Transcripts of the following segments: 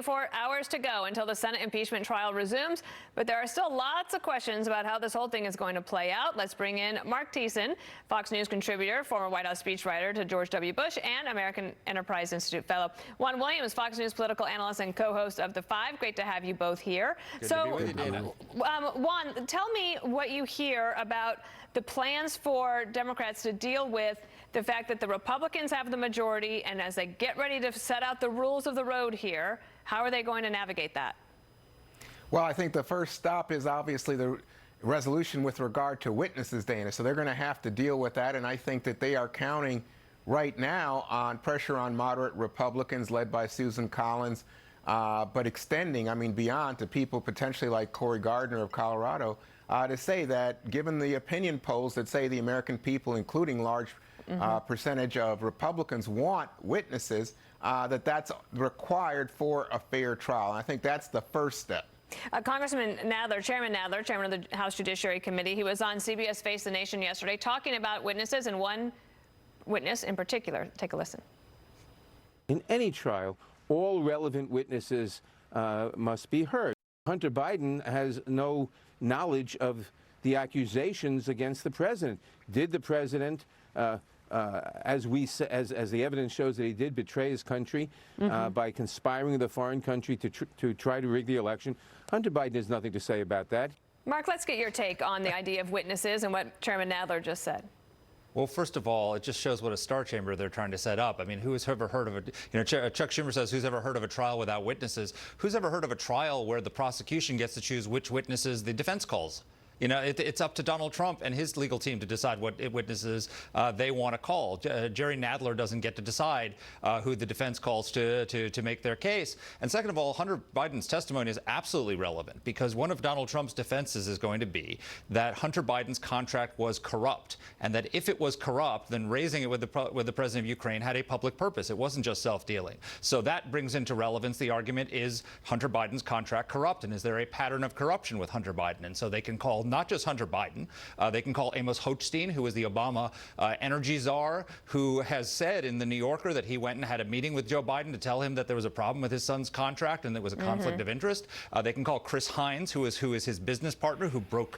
4 hours to go until the Senate impeachment trial resumes, but there are still lots of questions about how this whole thing is going to play out. Let's bring in Marc Thiessen, Fox News contributor, former White House speechwriter to George W. Bush, and American Enterprise Institute fellow. Juan Williams, Fox News political analyst and co-host of The Five. Great to have you both here. Good to be with you, Dana. Juan, tell me what you hear about the plans for Democrats to deal with the fact that the Republicans have the majority, and as they get ready to set out the rules of the road here, how are they going to navigate that? Well, I think the first stop is obviously the resolution with regard to witnesses, Dana. So they're going to have to deal with that, and I think that they are counting right now on pressure on moderate Republicans led by Susan Collins, but extending, I mean, beyond to people potentially like Cory Gardner of Colorado, to say that given the opinion polls that say the American people, including large percentage of Republicans, want witnesses, that's required for a fair trial. And I think that's the first step. Chairman Nadler, chairman of the House Judiciary Committee, he was on CBS Face the Nation yesterday talking about witnesses, and one witness in particular. Take a listen. In any trial, all relevant witnesses must be heard. Hunter Biden has no knowledge of the accusations against the president. Did the president, as the evidence shows that he did, betray his country by conspiring with a foreign country to try to rig the election? Hunter Biden has nothing to say about that. Mark, let's get your take on the idea of witnesses and what Chairman Nadler just said. Well, first of all, it just shows what a star chamber they're trying to set up. I mean, who has ever heard of a, Chuck Schumer says, who's ever heard of a trial without witnesses? Who's ever heard of a trial where the prosecution gets to choose which witnesses the defense calls? You know, it's up to Donald Trump and his legal team to decide what witnesses they want to call. Jerry Nadler doesn't get to decide who the defense calls to make their case. And second of all, Hunter Biden's testimony is absolutely relevant because one of Donald Trump's defenses is going to be that Hunter Biden's contract was corrupt, and that if it was corrupt, then raising it with the president of Ukraine had a public purpose. It wasn't just self-dealing. So that brings into relevance the argument, is Hunter Biden's contract corrupt, and is there a pattern of corruption with Hunter Biden? And so they can call not just Hunter Biden, they can call Amos Hochstein, who is the Obama energy czar, who has said in the New Yorker that he went and had a meeting with Joe Biden to tell him that there was a problem with his son's contract and there was a conflict of interest. They can call Chris Hines, who is his business partner, who broke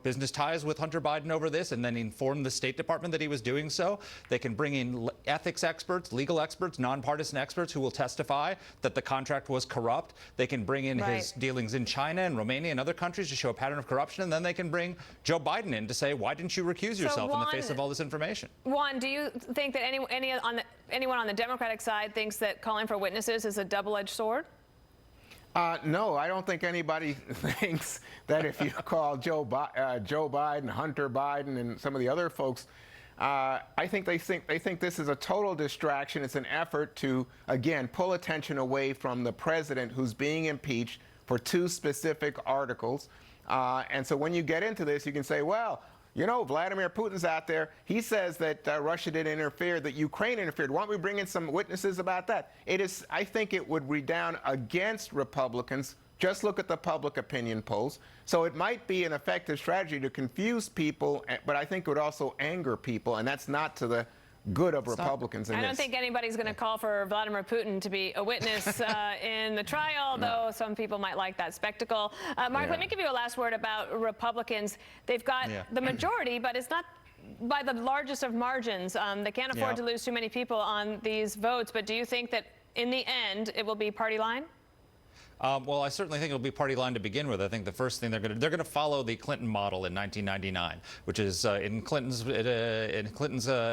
business ties with Hunter Biden over this and then informed the State Department that he was doing so. They can bring in ethics experts, legal experts, nonpartisan experts who will testify that the contract was corrupt. They can bring in his dealings in China and Romania and other countries to show a pattern of corruption. And then they can bring Joe Biden in to say, why didn't you recuse yourself in the face of all this information? Juan, do you think that anyone on the Democratic side thinks that calling for witnesses is a double-edged sword? No, I don't think anybody thinks that if you call Joe Biden, Hunter Biden, and some of the other folks, I think they think this is a total distraction. It's an effort to, again, pull attention away from the president who's being impeached for 2 specific articles. And so when you get into this, you can say, well, you know, Vladimir Putin's out there. He says that Russia didn't interfere, that Ukraine interfered. Why don't we bring in some witnesses about that? I think it would redound against Republicans. Just look at the public opinion polls. So it might be an effective strategy to confuse people, but I think it would also anger people, and that's not to the good of Republicans in this. I don't think anybody's going to call for Vladimir Putin to be a witness in the trial, though some people might like that spectacle. Mark, let me give you a last word about Republicans. They've got the majority, but it's not by the largest of margins. They can't afford to lose too many people on these votes, but do you think that in the end it will be party line? Well, I certainly think it'll be party line to begin with. I think the first thing they're going to follow the Clinton model in 1999, which is in Clinton's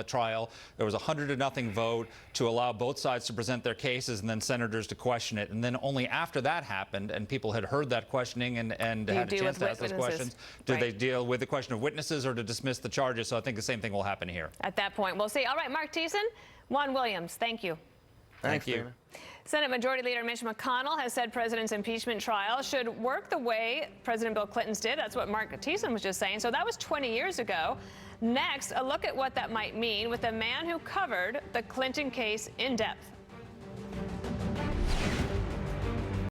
trial, there was a 100-0 vote to allow both sides to present their cases and then senators to question it. And then only after that happened and people had heard that questioning and had a chance to ask those questions, do they deal with the question of witnesses or to dismiss the charges? So I think the same thing will happen here. At that point, we'll see. All right, Marc Thiessen, Juan Williams, thank you. Thank you. Senate Majority Leader Mitch McConnell has said President's impeachment trial should work the way President Bill Clinton's did. That's what Marc Thiessen was just saying. So that was 20 years ago. Next, a look at what that might mean with a man who covered the Clinton case in depth.